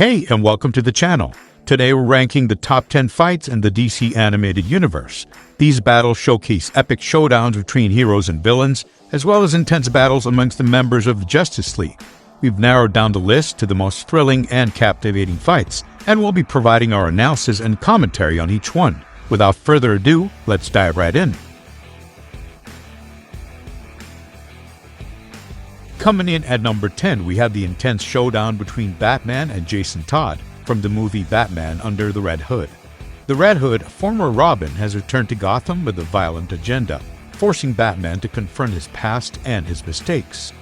Hey, and welcome to the channel. Today we're ranking the top 10 fights in the DC animated universe. These battles showcase epic showdowns between heroes and villains, as well as intense battles amongst the members of the Justice League. We've narrowed down the list to the most thrilling and captivating fights, and we'll be providing our analysis and commentary on each one. Without further ado, let's dive right in. Coming in at number 10, we have the intense showdown between Batman and Jason Todd from the movie Batman Under the Red Hood. The Red Hood, former Robin, has returned to Gotham with a violent agenda, forcing Batman to confront his past and his mistakes.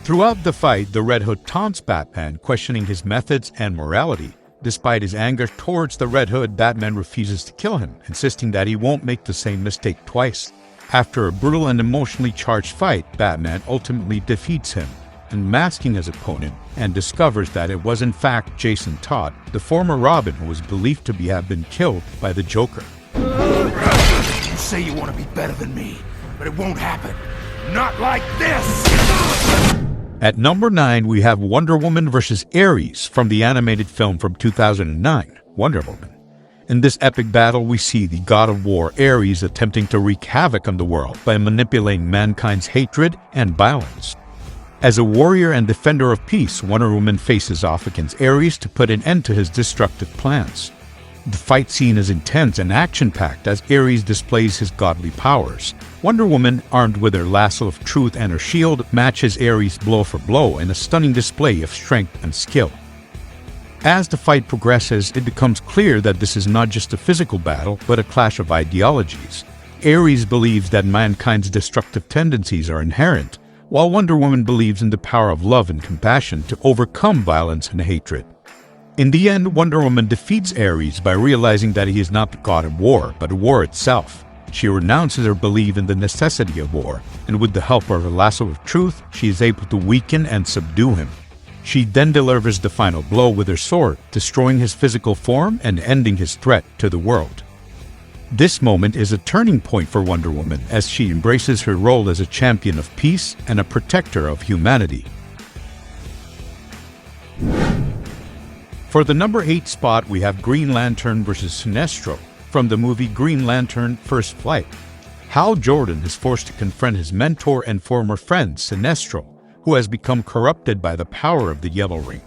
Throughout the fight, the Red Hood taunts Batman, questioning his methods and morality. Despite his anger towards the Red Hood, Batman refuses to kill him, insisting that he won't make the same mistake twice. After a brutal and emotionally charged fight, Batman ultimately defeats him, unmasking his opponent, and discovers that it was in fact Jason Todd, the former Robin who was believed to have been killed by the Joker. You say you want to be better than me, but it won't happen. Not like this! At number 9, we have Wonder Woman vs. Ares from the animated film from 2009, Wonder Woman. In this epic battle, we see the god of war Ares attempting to wreak havoc on the world by manipulating mankind's hatred and violence. As a warrior and defender of peace, Wonder Woman faces off against Ares to put an end to his destructive plans. The fight scene is intense and action-packed as Ares displays his godly powers. Wonder Woman, armed with her lasso of truth and her shield, matches Ares blow for blow in a stunning display of strength and skill. As the fight progresses, it becomes clear that this is not just a physical battle, but a clash of ideologies. Ares believes that mankind's destructive tendencies are inherent, while Wonder Woman believes in the power of love and compassion to overcome violence and hatred. In the end, Wonder Woman defeats Ares by realizing that he is not the god of war, but war itself. She renounces her belief in the necessity of war, and with the help of her lasso of truth, she is able to weaken and subdue him. She then delivers the final blow with her sword, destroying his physical form and ending his threat to the world. This moment is a turning point for Wonder Woman as she embraces her role as a champion of peace and a protector of humanity. For the number 8 spot, we have Green Lantern vs. Sinestro from the movie Green Lantern First Flight. Hal Jordan is forced to confront his mentor and former friend, Sinestro, who has become corrupted by the power of the Yellow Ring.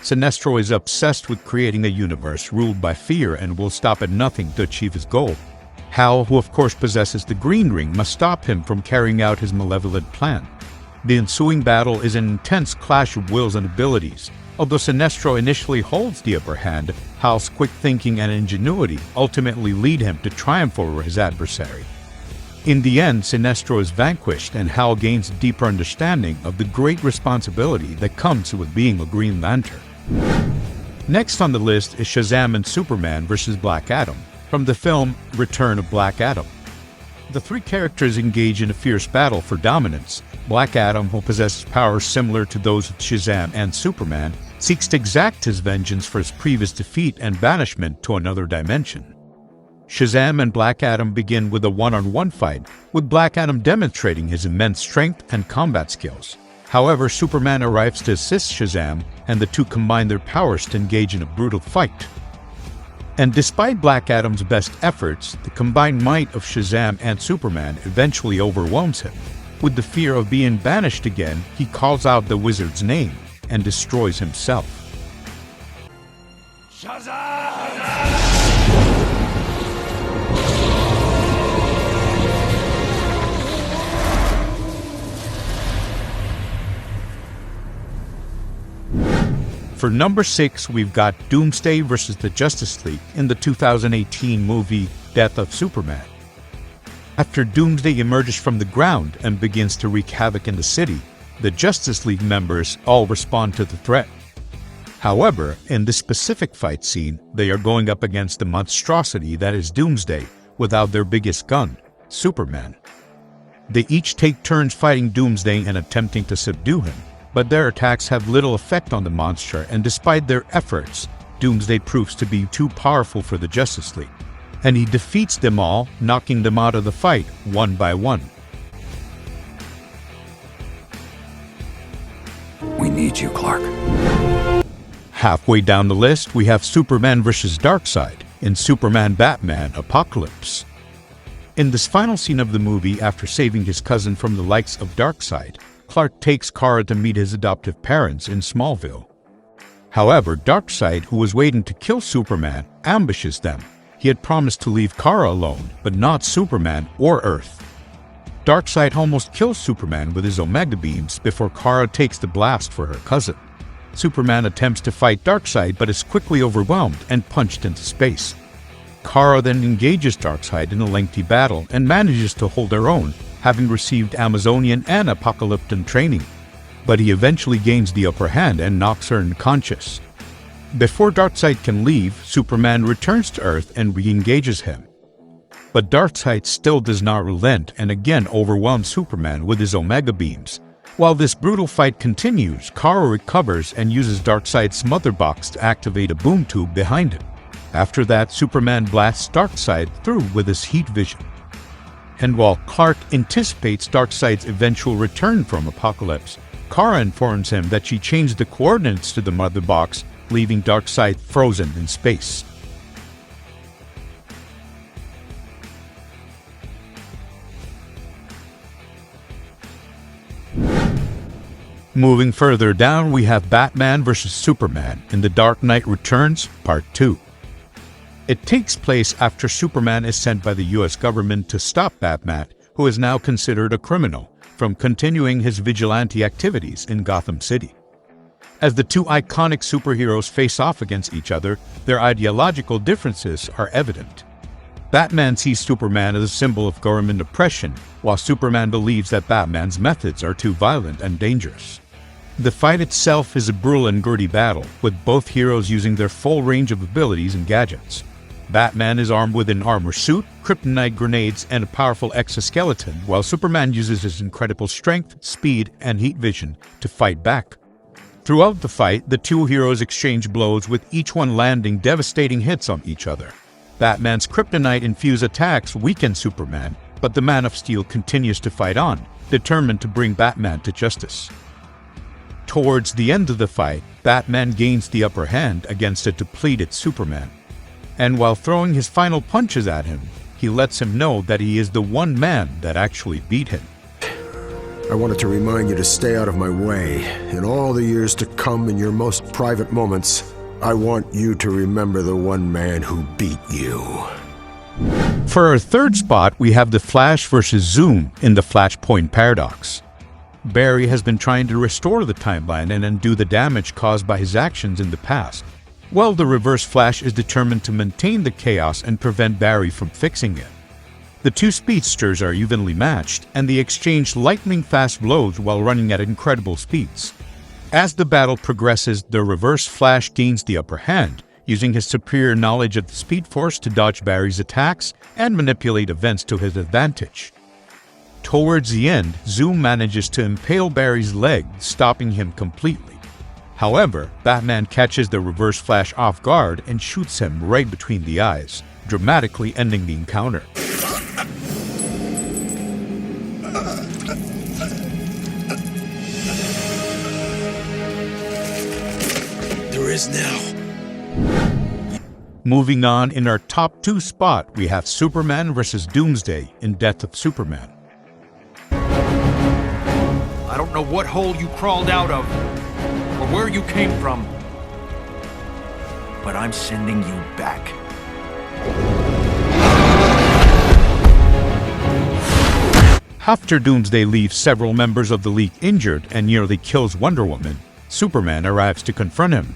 Sinestro is obsessed with creating a universe ruled by fear and will stop at nothing to achieve his goal. Hal, who of course possesses the Green Ring, must stop him from carrying out his malevolent plan. The ensuing battle is an intense clash of wills and abilities. Although Sinestro initially holds the upper hand, Hal's quick thinking and ingenuity ultimately lead him to triumph over his adversary. In the end, Sinestro is vanquished and Hal gains a deeper understanding of the great responsibility that comes with being a Green Lantern. Next on the list is Shazam&Superman vs. Black Adam from the film Return of Black Adam. The three characters engage in a fierce battle for dominance. Black Adam, who possesses powers similar to those of Shazam and Superman, seeks to exact his vengeance for his previous defeat and banishment to another dimension. Shazam and Black Adam begin with a one-on-one fight, with Black Adam demonstrating his immense strength and combat skills. However, Superman arrives to assist Shazam, and the two combine their powers to engage in a brutal fight. And despite Black Adam's best efforts, the combined might of Shazam and Superman eventually overwhelms him. With the fear of being banished again, he calls out the wizard's name and destroys himself. Shazam! For number 6, we've got Doomsday vs. the Justice League in the 2018 movie Death of Superman. After Doomsday emerges from the ground and begins to wreak havoc in the city, the Justice League members all respond to the threat. However, in this specific fight scene, they are going up against the monstrosity that is Doomsday without their biggest gun, Superman. They each take turns fighting Doomsday and attempting to subdue him, but their attacks have little effect on the monster, and despite their efforts, Doomsday proves to be too powerful for the Justice League, and he defeats them all, knocking them out of the fight one by one. We need you, Clark. Halfway down the list, we have Superman vs. Darkseid in Superman Batman Apocalypse. In this final scene of the movie, after saving his cousin from the likes of Darkseid, Clark takes Kara to meet his adoptive parents in Smallville. However, Darkseid, who was waiting to kill Superman, ambushes them. He had promised to leave Kara alone, but not Superman or Earth. Darkseid almost kills Superman with his Omega beams before Kara takes the blast for her cousin. Superman attempts to fight Darkseid but is quickly overwhelmed and punched into space. Kara then engages Darkseid in a lengthy battle and manages to hold her own, having received Amazonian and Apocalyptan training. But he eventually gains the upper hand and knocks her unconscious. Before Darkseid can leave, Superman returns to Earth and re-engages him. But Darkseid still does not relent and again overwhelms Superman with his Omega beams. While this brutal fight continues, Kara recovers and uses Darkseid's mother box to activate a boom tube behind him. After that, Superman blasts Darkseid through with his heat vision. And while Clark anticipates Darkseid's eventual return from Apocalypse, Kara informs him that she changed the coordinates to the mother box, leaving Darkseid frozen in space. Moving further down, we have Batman vs. Superman in The Dark Knight Returns Part 2. It takes place after Superman is sent by the US government to stop Batman, who is now considered a criminal, from continuing his vigilante activities in Gotham City. As the two iconic superheroes face off against each other, their ideological differences are evident. Batman sees Superman as a symbol of government oppression, while Superman believes that Batman's methods are too violent and dangerous. The fight itself is a brutal and gritty battle, with both heroes using their full range of abilities and gadgets. Batman is armed with an armor suit, kryptonite grenades, and a powerful exoskeleton, while Superman uses his incredible strength, speed, and heat vision to fight back. Throughout the fight, the two heroes exchange blows, with each one landing devastating hits on each other. Batman's kryptonite-infused attacks weaken Superman, but the Man of Steel continues to fight on, determined to bring Batman to justice. Towards the end of the fight, Batman gains the upper hand against a depleted Superman. And while throwing his final punches at him, he lets him know that he is the one man that actually beat him. I wanted to remind you to stay out of my way. In all the years to come, in your most private moments, I want you to remember the one man who beat you. For our third spot, we have The Flash vs. Zoom in the Flashpoint Paradox. Barry has been trying to restore the timeline and undo the damage caused by his actions in the past. Well, the Reverse Flash is determined to maintain the chaos and prevent Barry from fixing it. The two speedsters are evenly matched, and they exchange lightning-fast blows while running at incredible speeds. As the battle progresses, the Reverse Flash gains the upper hand, using his superior knowledge of the Speed Force to dodge Barry's attacks and manipulate events to his advantage. Towards the end, Zoom manages to impale Barry's leg, stopping him completely. However, Batman catches the Reverse Flash off guard and shoots him right between the eyes, dramatically ending the encounter. There is now. Moving on, in our top 2 spot, we have Superman vs. Doomsday in Death of Superman. I don't know what hole you crawled out of, or where you came from, but I'm sending you back. After Doomsday leaves several members of the League injured and nearly kills Wonder Woman, Superman arrives to confront him.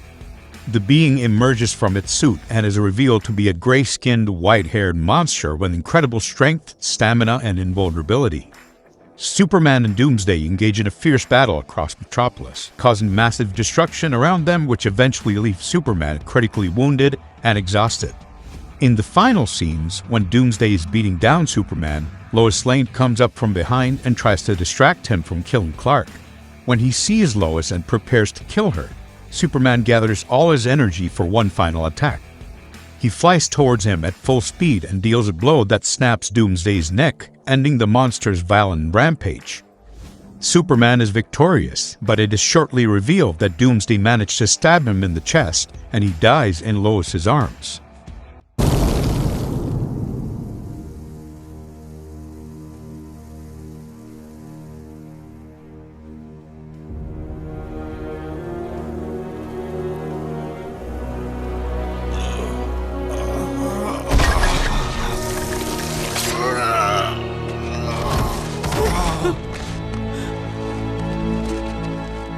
The being emerges from its suit and is revealed to be a gray-skinned, white-haired monster with incredible strength, stamina, and invulnerability. Superman and Doomsday engage in a fierce battle across Metropolis, causing massive destruction around them, which eventually leaves Superman critically wounded and exhausted. In the final scenes, when Doomsday is beating down Superman, Lois Lane comes up from behind and tries to distract him from killing Clark. When he sees Lois and prepares to kill her, Superman gathers all his energy for one final attack. He flies towards him at full speed and deals a blow that snaps Doomsday's neck, ending the monster's violent rampage. Superman is victorious, but it is shortly revealed that Doomsday managed to stab him in the chest and he dies in Lois's arms.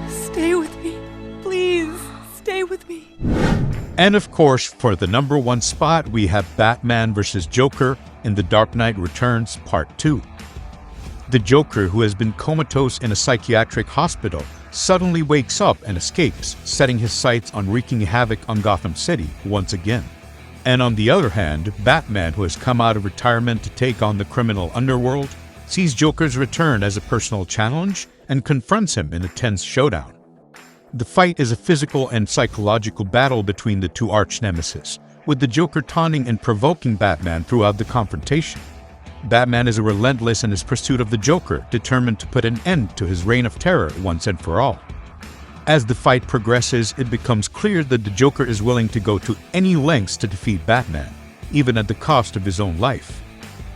Stay with me. Please, stay with me. And of course, for the number 1 spot, we have Batman vs. Joker in The Dark Knight Returns Part 2. The Joker, who has been comatose in a psychiatric hospital, suddenly wakes up and escapes, setting his sights on wreaking havoc on Gotham City once again. And on the other hand, Batman, who has come out of retirement to take on the criminal underworld, sees Joker's return as a personal challenge and confronts him in a tense showdown. The fight is a physical and psychological battle between the two arch-nemesis, with the Joker taunting and provoking Batman throughout the confrontation. Batman is relentless in his pursuit of the Joker, determined to put an end to his reign of terror once and for all. As the fight progresses, it becomes clear that the Joker is willing to go to any lengths to defeat Batman, even at the cost of his own life.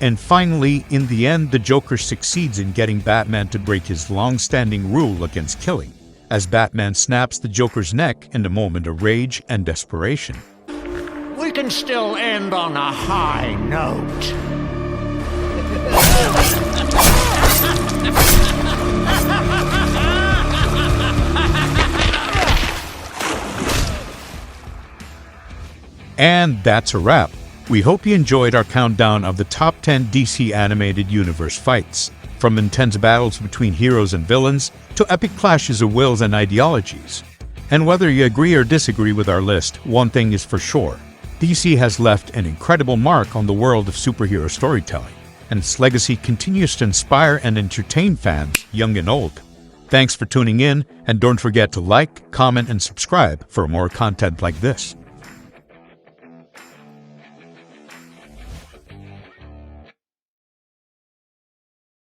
And finally, in the end, the Joker succeeds in getting Batman to break his long-standing rule against killing, as Batman snaps the Joker's neck in a moment of rage and desperation. We can still end on a high note. And that's a wrap. We hope you enjoyed our countdown of the top 10 DC Animated Universe fights, from intense battles between heroes and villains to epic clashes of wills and ideologies. And whether you agree or disagree with our list, one thing is for sure: DC has left an incredible mark on the world of superhero storytelling, and its legacy continues to inspire and entertain fans, young and old. Thanks for tuning in, and don't forget to like, comment, and subscribe for more content like this.